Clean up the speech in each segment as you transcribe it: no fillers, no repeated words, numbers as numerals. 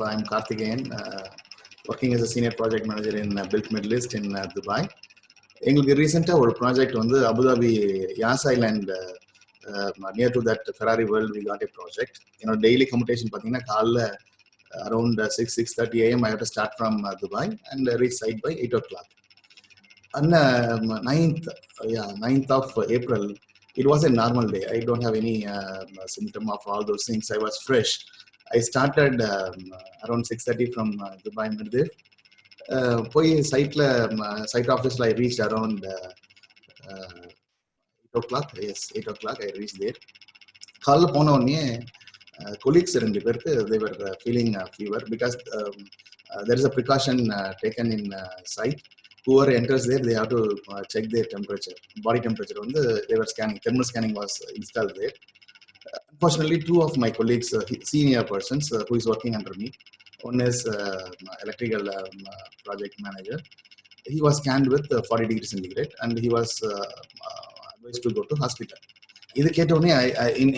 I'm Karthikeyan, working as a senior project manager in Built Middle East in Dubai. எங்களுக்கு ரீசெண்டாக ஒரு project வந்து Abu Dhabi Yas island near to that Ferrari World we got a project. என்னோட daily commutation பார்த்தீங்கன்னா காலைல around 6:30 AM I have to start from Dubai and reach site by 8 o'clock. On 9th of April, it was a normal day. I don't have any symptom of all those things. I was fresh. I started around 6:30 from Dubai Mirdif. போய் சைட்ல side ஆஃபீஸில் I reach around 8 o'clock. Yes, 8 o'clock I reached there. காலைல போன உடனே colleagues 2 பேருக்கு they were feeling fever because there is a precaution taken in site. Whoever enters there, they have to check their temperature, body temperature. வந்து they were scanning, thermal scanning was installed there. Unfortunately, 2 of my colleagues, senior persons who is working under me, one is electrical project manager. He was scanned with 40 degrees centigrade and he was advised to go to hospital. இது கேட்டோடனே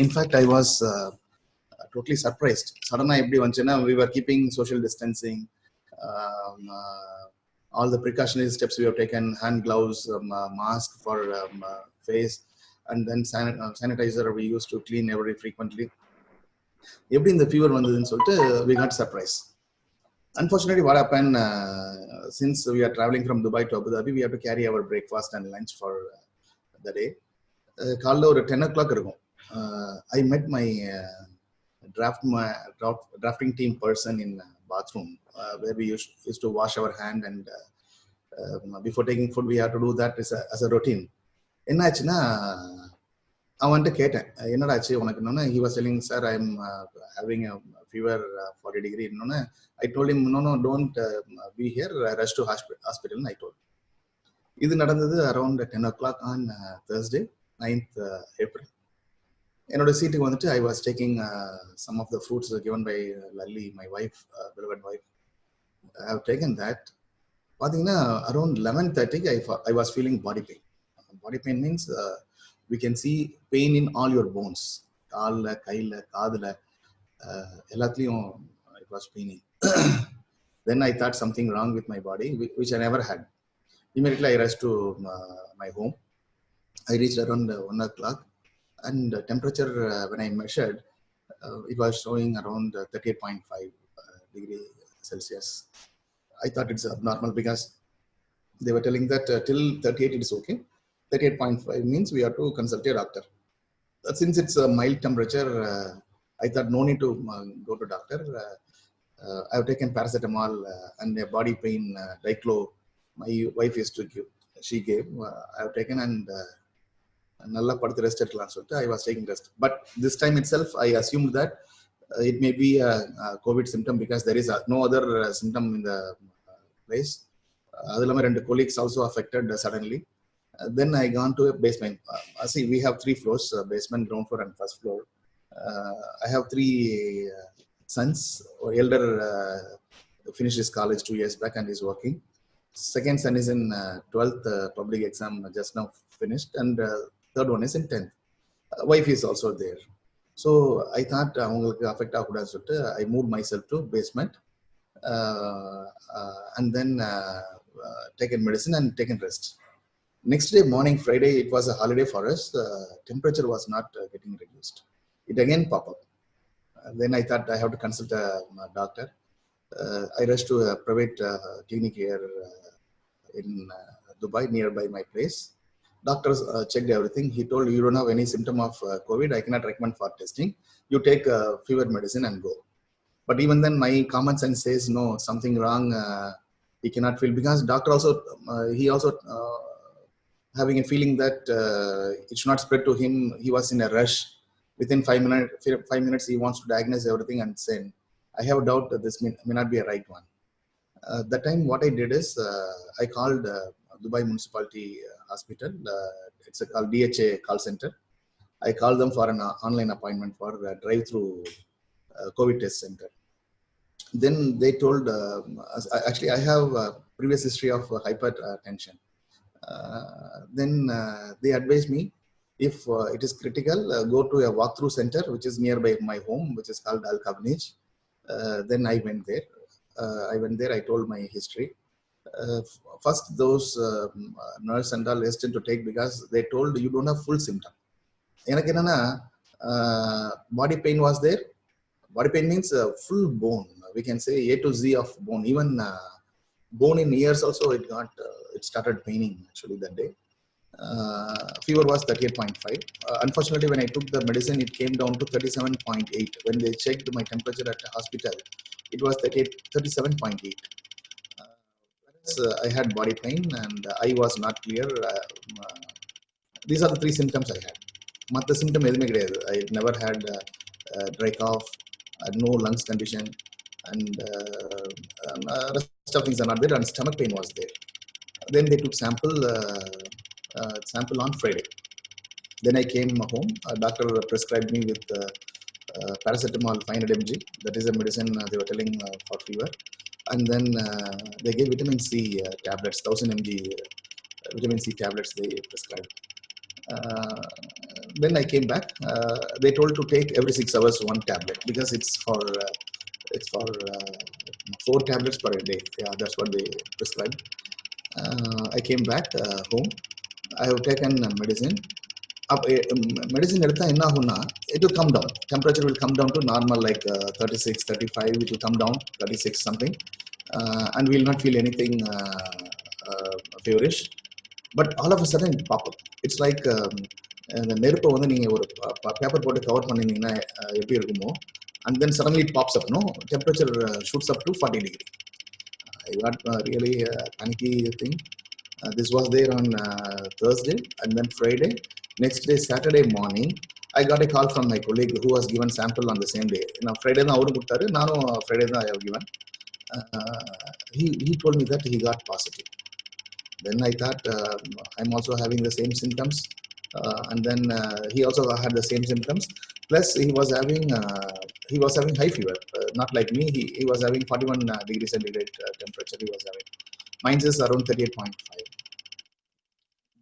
in fact I was totally surprised. Suddenly எப்படி வந்துச்சுன்னா we were keeping social distancing, all the precautionary steps we have taken, hand gloves, mask for face, and then sanitizer we used to clean every frequently. எப்படி இந்த fever வந்ததுன்னு சொல்லிட்டு we got surprised. Unfortunately, what happened, since we are traveling from Dubai to Abu Dhabi, we have to carry our breakfast and lunch for the day. காலைல ஒரு 10 o'clock இருக்கும். I met my drafting team person in bathroom where we used to wash our hand and before taking food we have to do that as a routine. என்ன ஆச்சுன்னா அவன்கிட்ட கேட்டேன் என்னடா ஆச்சு உனக்கு என்னன்னா he was telling sir I am having a fever 40 degree இன்னொன்னு I told him no don't be here, rush to hospital I told. இது நடந்தது around 10 o'clock on Thursday 9th April. என்னோட சீட்டுக்கு வந்துட்டு I was taking some of the fruits given by Lalli, my wife, beloved wife. I have taken that. பாத்தீங்கன்னா around 11:30 I was feeling body pain. Body pain means we can see pain in all your bones. கால்ல கையில காதுல எல்லாத்துலயும் it was paining. Then I thought something wrong with my body, which I never had. Immediately I rushed to my home. I reached around 1 o'clock and temperature when I measured it was showing around 38.5 degree Celsius. I thought it's abnormal because they were telling that till 38 it is okay. 38.5 means we have to consult a doctor. Since it's a mild temperature, I thought no need to go to doctor. I have taken paracetamol and a body pain diclo. My wife used to give. She gave. I have taken and nalla paduthu rest edukalaam solittu I was taking rest. But this time itself, I assumed that it may be a COVID symptom because there is no other symptom in the place. Adulama 2 colleagues also affected suddenly. Then I gone to a basement. See, we have 3 floors: basement, ground floor, and first floor. I have 3 sons. Elder finished his college 2 years back and is working. Second son is in 12th public exam just now finished, and third one is in 10th. Wife is also there. So I thought அவங்களுக்கு affect ஆகக்கூடாதுன்னு சொல்லிட்டு I moved myself to basement and then taken medicine and taken rest. Next day morning, Friday, it was a holiday for us. Temperature was not getting reduced. It again popped up. Then I thought I have to consult a doctor. I rushed to a private clinic here in Dubai, nearby my place. Doctors checked everything. He told, you don't have any symptom of COVID. I cannot recommend for testing. You take fever medicine and go. But even then, my common sense says, no, something wrong. He cannot feel because doctor also, he also having a feeling that it should not spread to him. He was in a rush. Within 5 minutes, he wants to diagnose everything and send. I have a doubt that this may not be a right one. That time, what I did is I called Dubai Municipality Hospital. It's called DHA call center. I called them for an online appointment for a drive-through COVID test center. Then they told, actually, I have a previous history of hypertension. Then they advised me, if it is critical, go to a walkthrough center which is nearby my home, which is called Al Kabnij. Then I went there. I told my history. First, those nurse and all hesitant to take because they told you don't have full symptom. எனக்கு என்னன்னா body pain was there. Body pain means full bone. We can say A to Z of bone. Even bone in ears also it started paining actually that day. Fever was 38.5. Unfortunately, when I took the medicine, it came down to 37.8. When they checked my temperature at the hospital, it was 37.8. I had body pain and eye was not clear. These are the three symptoms I had. மற்ற symptom எதுவுமே கிடையாது. I never had dry cough, no lungs condition, and rest of things are not there. And stomach pain was there. Then they took sample on Friday. Then I came home. Doctor prescribed me with paracetamol 500 mg. That is a medicine they were telling for fever. And then they gave vitamin C tablets, 1000 mg vitamin C tablets they prescribed. Then I came back. They told to take every 6 hours one tablet because it's for 4 tablets per day. Yeah, that's what they prescribed. I came back home. I have taken medicine. Medicine எடுத்தா என்ன ஆகும்னா it will come down. Temperature will come down to normal like 36, 35. It will come down 36 something, and we will not feel anything feverish. But all of a sudden it pop up. It's like இந்த நெருப்பை வந்து நீங்கள் ஒரு paper போட்டு cover பண்ணிங்கன்னா எப்படி இருக்குமோ, and then suddenly it pops up. No, temperature shoots up to 40 degree. I got really panicky thing. This was there on Thursday, and then Friday. Next day, Saturday morning, I got a call from my colleague who was given sample on the same day. Now Friday தான் அவரு கொடுத்தாரு, நானும் Friday தான் I have given. He told me that he got positive. Then I thought I'm also having the same symptoms, and then he also had the same symptoms. Plus he was having high fever, not like me. He was having 41 degrees centigrade temperature. He was having. Mine is around 38.5.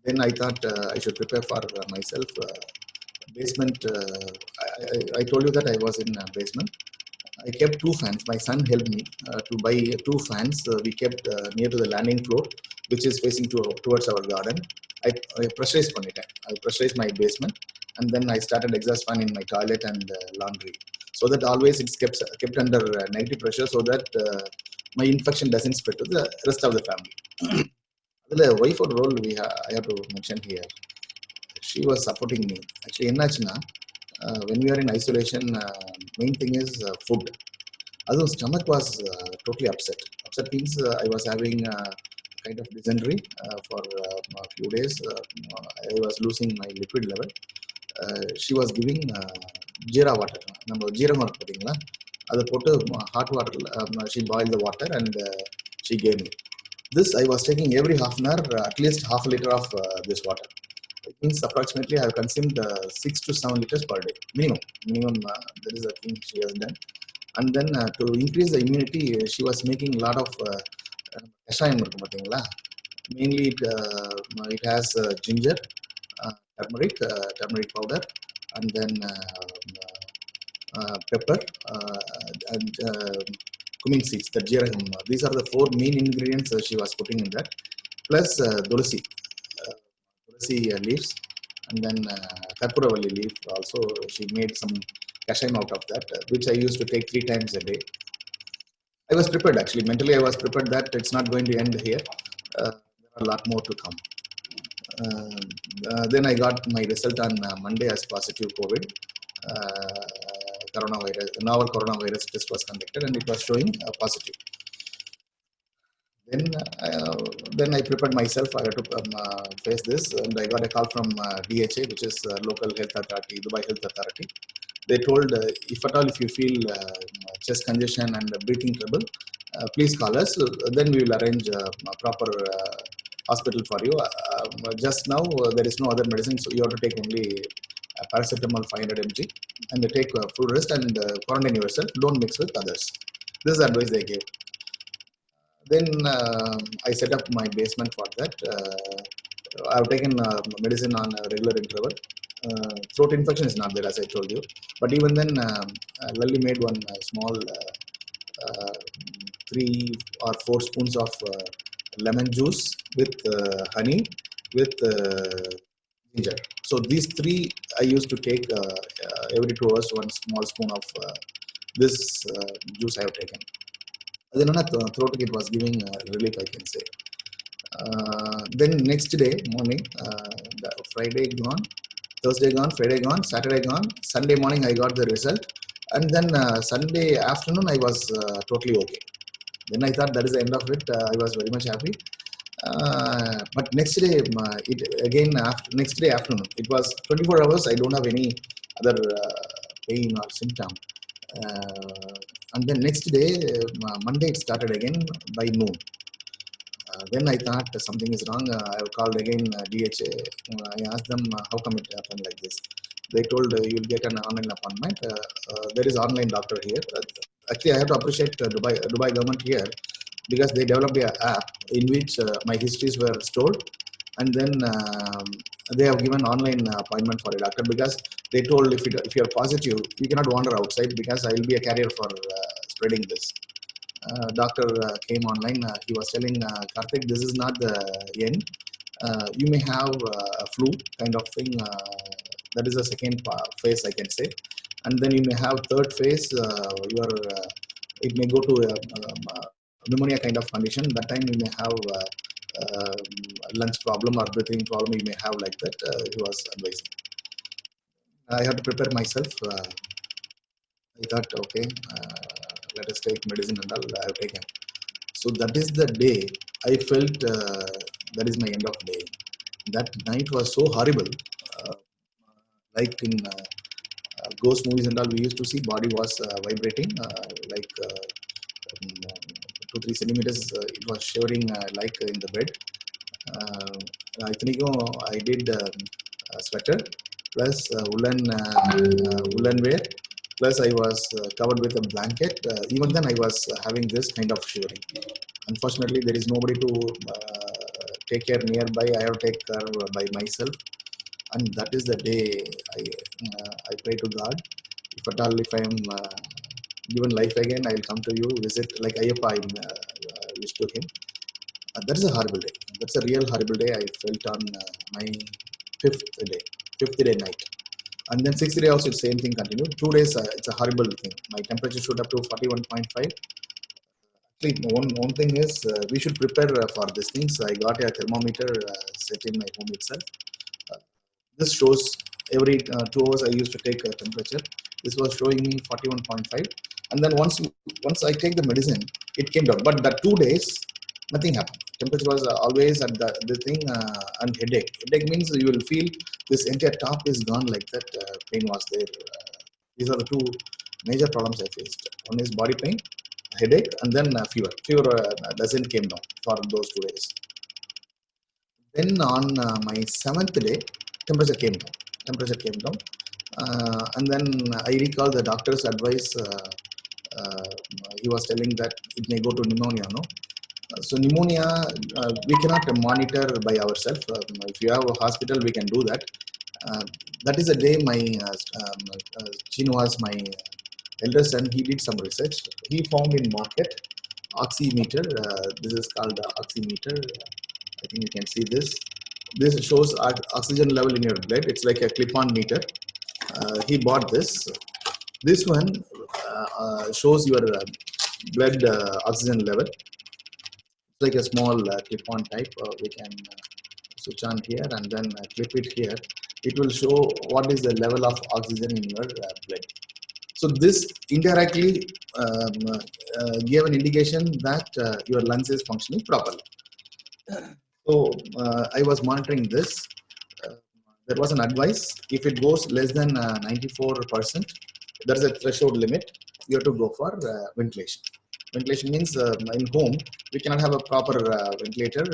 Then I thought I should prepare for myself. Basement. I told you that I was in basement. I kept 2 fans. My son helped me to buy 2 fans. We kept near to the landing floor, which is facing towards our garden. I pressurized பண்ணிட்டேன். I pressurized my basement, and then I started exhaust fan in my toilet and laundry, so that always it's kept under negative pressure, so that my infection doesn't spread to the rest of the family. The wife or role I have to mention here. She was supporting me. Actually, என்னாச்சுன்னா when we are in isolation, main thing is food. Although stomach was totally upset. Upset means I was having kind of dysentery for a few days. I was losing my liquid level. She was giving jeera water. நம்ம ஜீரகம் இருக்கு பார்த்தீங்களா, அதை போட்டு hot water. She boiled the water and she gave me. This I was taking every half an hour, at least half a liter of this water. It means approximately I have consumed 6 to 7 liters per day minimum. That is the thing she has done. And then to increase the immunity, she was making a lot of கஷாயம் இருக்கும் பார்த்தீங்களா. Mainly it has ginger, turmeric powder, and then pepper and cumin seeds, the jeeragam. These are the 4 main ingredients she was putting in that. Plus tulsi leaves, and then karpuravalli leaf also. She made some kashayam out of that, which I used to take 3 times a day. I was prepared actually. Mentally, I was prepared that it's not going to end here. There are a lot more to come. Then I got my result on Monday as positive COVID. Novel coronavirus test was conducted and it was showing positive. Then I prepared myself. I had to face this, and I got a call from DHA, which is local health authority, Dubai Health Authority. They told if at all if you feel chest congestion and breathing trouble, please call us. Then we will arrange a proper hospital for you. Just now there is no other medicine, so you have to take only paracetamol 500 mg and take full rest and quarantine yourself. Don't mix with others. This is the advice they gave. Then I set up my basement for that. I've taken medicine on a regular interval. Throat infection is not there, as I told you. But even then, Lally made one small uh, 3 or 4 spoons of lemon juice with honey with ginger. So these three I used to take every 2 hours, one small spoon of this juice I have taken. Then throat it was giving relief, I can say. Then next day morning, Friday gone, Thursday gone, Friday gone, Saturday gone. Sunday morning I got the result, and then Sunday afternoon I was totally okay. Then I thought that is the end of it. I was very much happy. But next day, it again after next day afternoon, it was 24 hours. I don't have any other pain or symptom. And then next day, Monday, it started again by noon. Then I thought something is wrong. I called again DHA. I asked them how come it happened like this. They told you'll get an online appointment. There is online doctor here. Actually, I have to appreciate Dubai government here because they developed a app in which my histories were stored, and then they have given online appointment for a doctor because they told if you are positive, you cannot wander outside because I will be a carrier for spreading this. Doctor came online. He was telling Karthik, this is not the end. You may have a flu kind of thing. That is the second phase, I can say, and then you may have third phase. It may go to pneumonia kind of condition. That time you may have lungs problem or breathing problem. You may have like that. He was advising. I have to prepare myself. I thought, okay, let us take medicine and all. I have taken. So that is the day I felt that is my end of day. That night was so horrible. Uh, like in ghost movies and all, we used to see body was vibrating like 2-3 centimeters. It was shivering like in the bed. I think I did sweater plus woolen wear. Plus, I was covered with a blanket. Even then, I was having this kind of shivering. Unfortunately, there is nobody to take care nearby. I have to take care by myself, and that is the day I pray to God. If at all, if I am given life again, I will come to you, visit like Ayyappa. I wish to him. That is a horrible day. That's a real horrible day I felt on my fifth day, fifth day night. And then sixth day also, same thing continued. 2 days, it's a horrible thing. My temperature shoot up to 41.5. Actually, one thing is we should prepare for these things. I got a thermometer set in my home itself. Uh, this shows every 2 hours I used to take a temperature. This was showing me 41.5. And then once I take the medicine, it came down. But that 2 days, nothing happened. Temperature was always at the thing, and headache. Headache means you will feel this entire top is gone like that. Pain was there. These are the two major problems I faced. One is body pain, headache, and then fever. Fever doesn't came down for those 2 days. Then on my seventh day, temperature came down. Temperature came down, and then I recall the doctor's advice. Uh, he was telling that it may go to pneumonia. No, so pneumonia we cannot monitor by ourselves. If you have a hospital, we can do that. Uh, that is the day my Chin was my elder son. He did some research. He found in market oximeter. This is called oximeter. I think you can see this. This shows oxygen level in your blood. It's like a clip-on meter. He bought this. This one shows your blood oxygen level. It's like a small clip-on type. We can switch on here and then clip it here. It will show what is the level of oxygen in your blood. So this indirectly gave an indication that your lungs is functioning properly. So I was monitoring this. Uh, there was an advice if it goes less than 94%, there is a threshold limit. You have to go for ventilation. Ventilation means in home we cannot have a proper ventilator.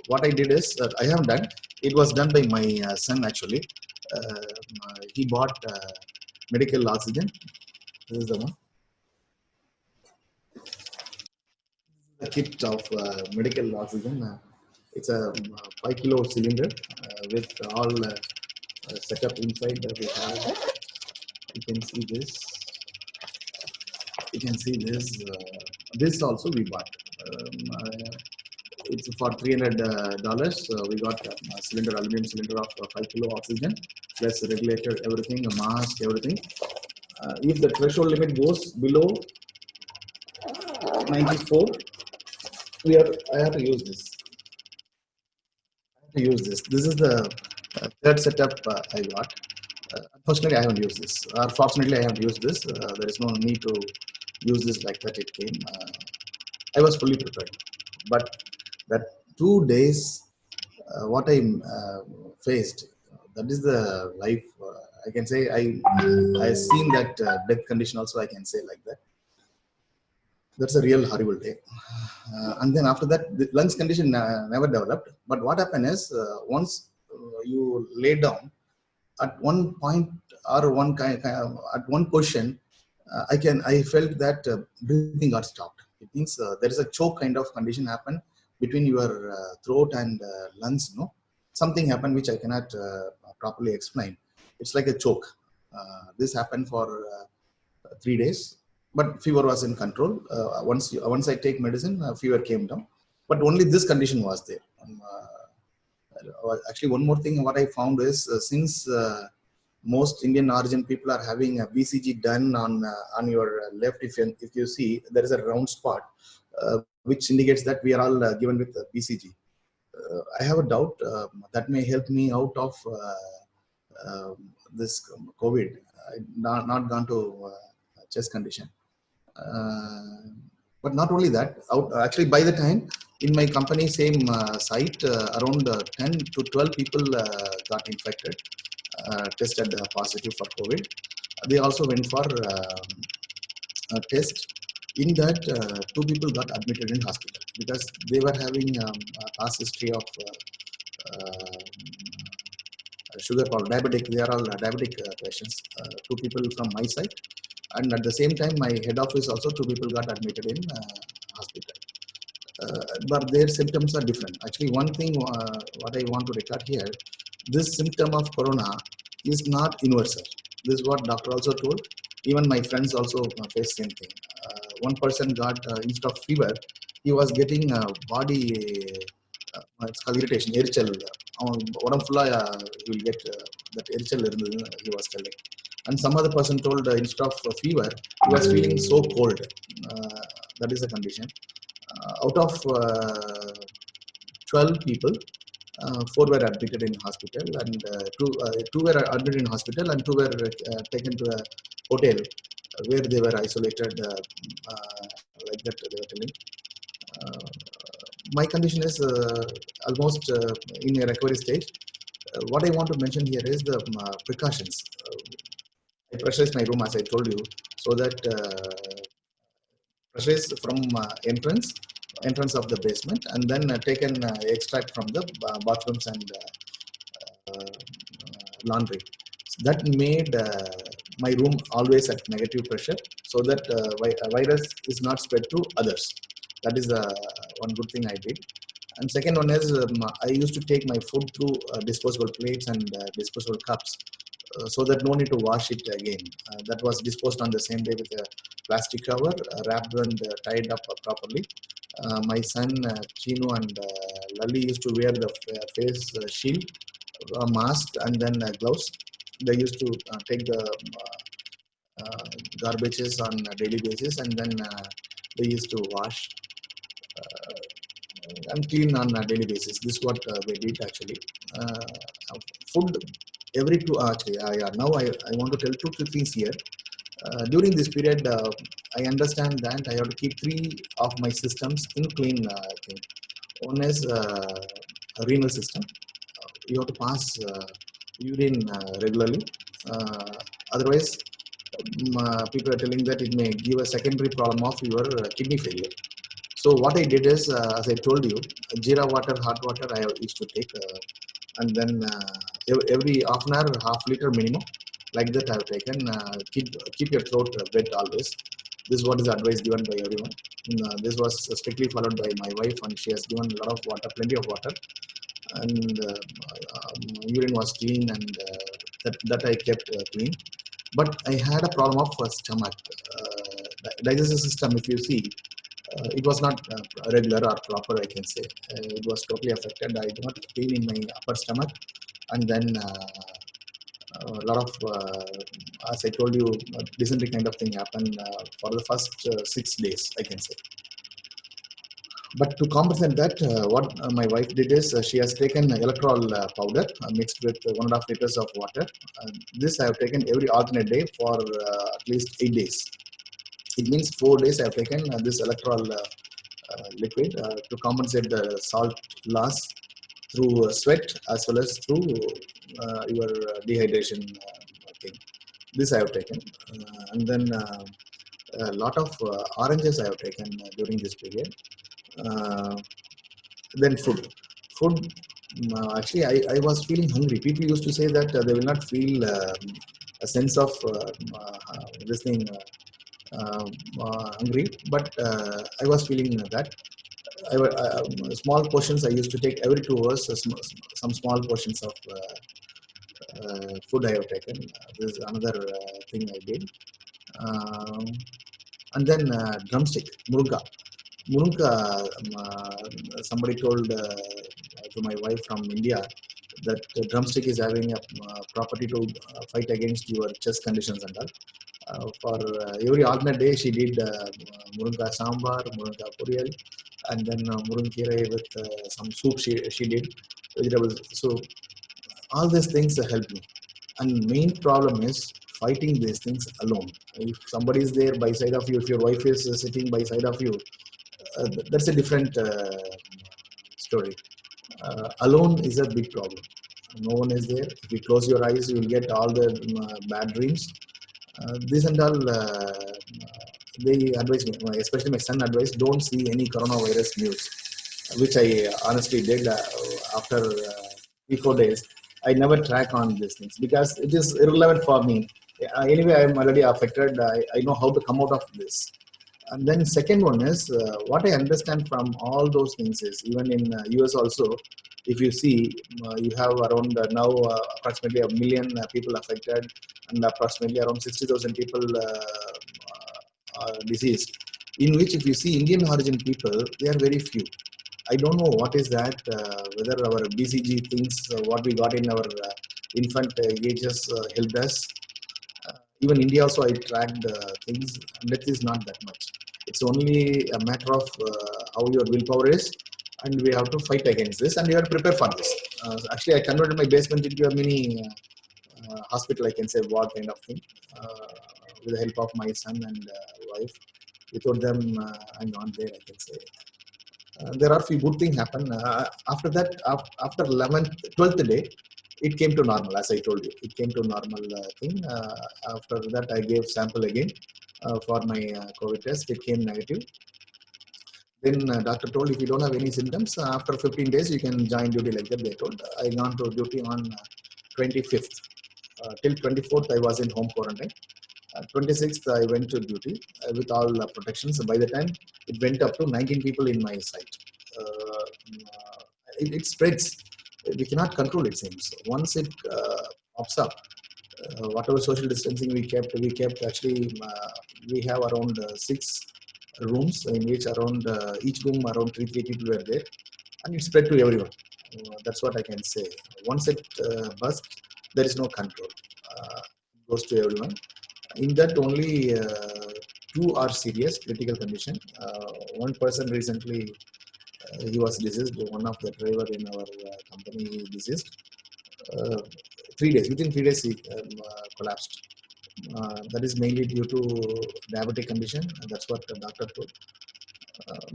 What I did is I have done. It was done by my son actually. He bought medical oxygen. This is the one. The kit of medical oxygen. It's a 5 kilo cylinder with all setup inside that we have. You can see this. You can see this. This also we bought. It's for $300. We got a cylinder, aluminum cylinder of 5 kilo oxygen, plus regulator, everything, a mask, everything. If the threshold limit goes below 94, I have to use this. This is the third setup I got. Unfortunately, I haven't used this. Or fortunately, I haven't used this. There is no need to use this like that. It came. I was fully prepared, but that 2 days, what I faced, that is the life. I can say I seen that death condition also. I can say like that. That's a real horrible day. And then after that, the lungs condition never developed. But what happened is, once you lay down at one point or at one position, I felt that breathing got stopped. It means there is a choke kind of condition happen between your throat and lungs. No, something happened which I cannot properly explain. It's like a choke. This happened for 3 days, but fever was in control. Once I take medicine, fever came down, but only this condition was there. Actually, one more thing what I found is, since most Indian origin people are having a BCG done on your left. If you see, there is a round spot which indicates that we are all given with BCG. I have a doubt that may help me out of this COVID. I not gone to chest condition. Uh, but not only that, actually by the time in my company same site, around 10 to 12 people got infected, tested positive for COVID. They also went for a test. In that, two people got admitted in hospital because they were having a past history of sugar problem, diabetic. They are all diabetic patients. Two people from my side, and at the same time, my head office also two people got admitted in hospital. But their symptoms are different. Actually, one thing what I want to record here, this symptom of corona is not universal. This is what doctor also told. Even my friends also face same thing. One person got instead of fever, he was getting body, it's called irritation, erichal. Odam fulla he will get that erichal he was telling. And some other person told instead of fever, he was feeling so cold. That is a condition. Out of 12 people, four were admitted in hospital, and two were admitted in hospital, and two were taken to a hotel where they were isolated, like that they were telling. Uh, my condition is almost in a recovery stage. What I want to mention here is the precautions. I pressurized my room, as I told you, so that pressurize from entrance of the basement, and then taken extract from the bathrooms and laundry. So that made my room always at negative pressure, so that virus is not spread to others. That is one good thing I did. And second one is, I used to take my food through disposable plates and disposable cups, so that no need to wash it again. That was disposed on the same day with a plastic cover, wrapped and tied up properly. My son Chino and Lali used to wear the face shield, mask, and then gloves. They used to take the garbages on a daily basis, and then they used to wash and clean on a daily basis. This is what they did actually. Food every two. Actually, yeah, now I want to tell two things here. During this period, I understand that I have to keep three of my systems in clean thing. One is renal system. You have to pass urine regularly. Otherwise, people are telling that it may give a secondary problem of your kidney failure. So what I did is, as I told you, jeera water, hot water I used to take, and then every half an hour, half liter minimum, like that I have taken. Keep your throat wet always. This is what is advice given by everyone. This was strictly followed by my wife, and she has given a lot of water, plenty of water, and urine was clean, and that I kept clean. But I had a problem of stomach. digestive system, if you see, it was not regular or proper, I can say. It was totally affected. I got pain in my upper stomach, and then a lot of, as I told you, dysentery kind of thing happened for the first 6 days, I can say. But to compensate that, what my wife did is she has taken electrol powder mixed with 1.5 liters of water. This I have taken every alternate day for at least 8 days. It means 4 days I have taken this electrol liquid to compensate the salt loss through sweat as well as through your dehydration thing. This I have taken, and then a lot of oranges I have taken during this period. Uh, then food. Actually, I was feeling hungry. People used to say that they will not feel a sense of this thing hungry, but I was feeling that. Small portions I used to take every 2 hours. Some small portions of food I have taken. This is another thing I did. Um, and then drumstick, murunga. Murunga, somebody told to my wife from India that drumstick is having a property to fight against your chest conditions and all. For every alternate day, she did murunga sambar, murunga poriyal, and then murunkirai with some soup she did, vegetables. So all these things help me. And main problem is fighting these things alone. If somebody is there by side of you, if your wife is sitting by side of you, that's a different story. Alone is a big problem. No one is there. If you close your eyes, you will get all the bad dreams. This and all, they advise me, especially my son advised, don't see any coronavirus news, which I honestly did after 3 4 days. I never track on these things because it is irrelevant for me. Anyway, I am already affected. I know how to come out of this. And then second one is what I understand from all those things is even in US also, if you see, you have around now approximately a million people affected and approximately around 60,000 people diseased. In which, if you see Indian origin people, they are very few. I don't know what is that, whether our BCG things, what we got in our infant ages helped us. Even India also, I tracked things. Death is not that much. It's only a matter of how your willpower is, and we have to fight against this, and you have to prepare for this. Actually, I converted my basement into a mini hospital, I can say, ward kind of thing, with the help of my son and wife. Without them, I'm not there, I can say. There are few good things happen. After that, after 11th, 12th day, it came to normal, as I told you. It came to normal thing. After that, I gave sample again for my COVID test. It came negative. Then doctor told if you don't have any symptoms, after 15 days, you can join duty like that, they told. I gone to duty on 25th. Till 24th, I was in home quarantine. 26th, I went to duty with all protections. By the time it went up to 19 people in my site. It spreads. We cannot control it, seems. Once it pops up, whatever social distancing we kept actually, we have around 6 rooms in which around each room around three people were there, and it spread to everyone. That's what I can say. Once it bursts, there is no control. It goes to everyone. In that, only two are serious critical condition. One person recently he was deceased. One of the driver in our company deceased. Uh, 3 days. Within 3 days, he collapsed. That is mainly due to diabetic condition. That's what the doctor told.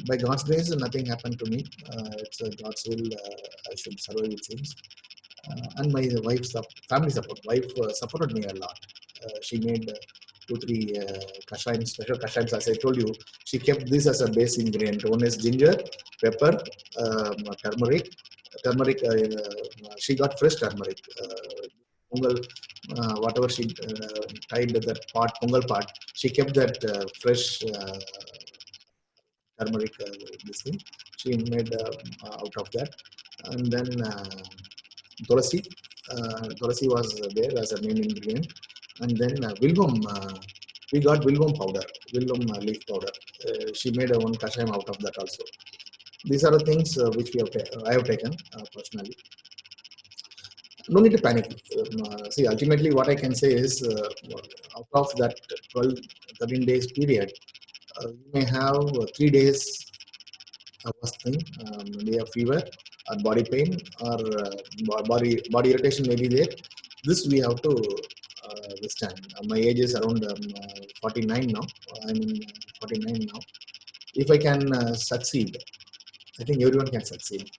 By God's grace, nothing happened to me. It's God's will. I should survive, it seems. And my wife's family support. Wife supported me a lot. She made 2 3 kashayams, special kashayams. As I told you, she kept this as a base ingredient. One is ginger, pepper, turmeric. Turmeric. She got fresh turmeric. Pongal, whatever she tied that part, pongal part, she kept that fresh turmeric. This thing she made out of that, and then tulasi. Tulasi was there as a main ingredient, and then Vilvam. We got Vilvam powder. Villum leaf powder. She made a one kashayam out of that also. These are the things which I have taken personally. No need to panic. See, ultimately, what I can say is out of that 12, 13 days period, you may have 3 days worst thing, maybe a fever or body pain or body irritation may be there. This we have to withstand. My age is around 49 now. I'm in 49 now. If I can succeed, I think everyone can succeed.